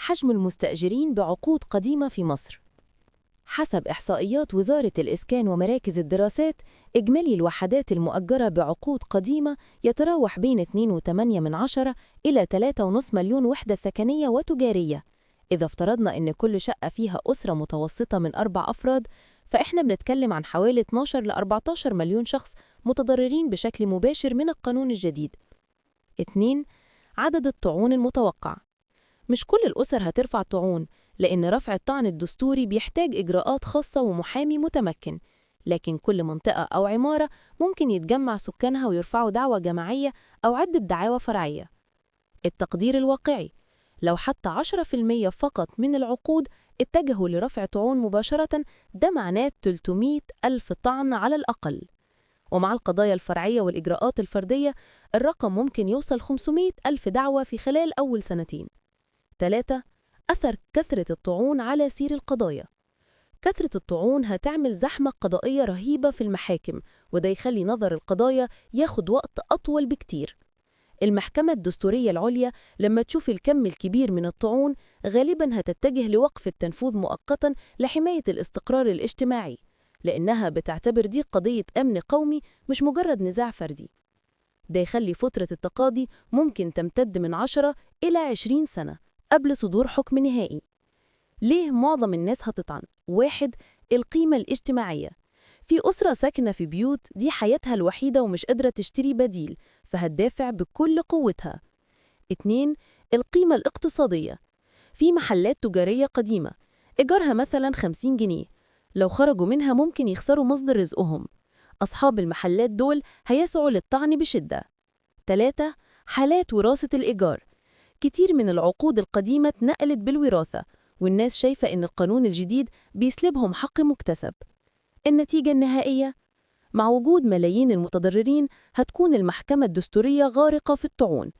حجم المستأجرين بعقود قديمة في مصر. حسب إحصائيات وزارة الإسكان ومراكز الدراسات، إجمالي الوحدات المؤجرة بعقود قديمة يتراوح بين 2.8 إلى 3.5 مليون وحدة سكنية وتجارية. إذا افترضنا إن كل شقة فيها أسرة متوسطة من 4 أفراد، فإحنا بنتكلم عن حوالي 12 ل 14 مليون شخص متضررين بشكل مباشر من القانون الجديد. 2. عدد الطعون المتوقع. مش كل الأسر هترفع طعون، لأن رفع الطعن الدستوري بيحتاج إجراءات خاصة ومحامي متمكن، لكن كل منطقة أو عمارة ممكن يتجمع سكانها ويرفعوا دعوى جماعية أو عدة دعاوى فرعية. التقدير الواقعي: لو حتى 10% فقط من العقود اتجهوا لرفع طعون مباشرة، ده معناه 300 ألف طعن على الأقل. ومع القضايا الفرعية والإجراءات الفردية، الرقم ممكن يوصل 500 ألف دعوى في خلال أول سنتين. 3. أثر كثرة الطعون على سير القضايا. كثرة الطعون هتعمل زحمة قضائية رهيبة في المحاكم، وده يخلي نظر القضايا ياخد وقت أطول بكتير. المحكمة الدستورية العليا لما تشوف الكم الكبير من الطعون غالباً هتتجه لوقف التنفيذ مؤقتاً لحماية الاستقرار الاجتماعي، لأنها بتعتبر دي قضية أمن قومي مش مجرد نزاع فردي. ده يخلي فترة التقاضي ممكن تمتد من 10 إلى 20 سنة قبل صدور حكم نهائي. ليه معظم الناس هتطعن؟ 1. القيمة الاجتماعية. في أسرة ساكنة في بيوت دي حياتها الوحيدة ومش قادرة تشتري بديل، فهتدافع بكل قوتها. 2. القيمة الاقتصادية. في محلات تجارية قديمة إيجارها مثلا 50 جنيه، لو خرجوا منها ممكن يخسروا مصدر رزقهم. أصحاب المحلات دول هيسعوا للطعن بشدة. 3. حالات وراثة الإيجار. كتير من العقود القديمة اتنقلت بالوراثة، والناس شايفة إن القانون الجديد بيسلبهم حق مكتسب. النتيجة النهائية: مع وجود ملايين المتضررين هتكون المحكمة الدستورية غارقة في الطعون.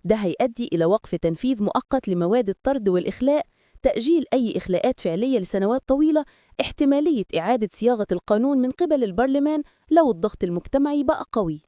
ده هيؤدي إلى وقف تنفيذ مؤقت لمواد الطرد والإخلاء، تأجيل أي إخلاءات فعلية لسنوات طويلة، احتمالية إعادة صياغة القانون من قبل البرلمان لو الضغط المجتمعي بقى قوي.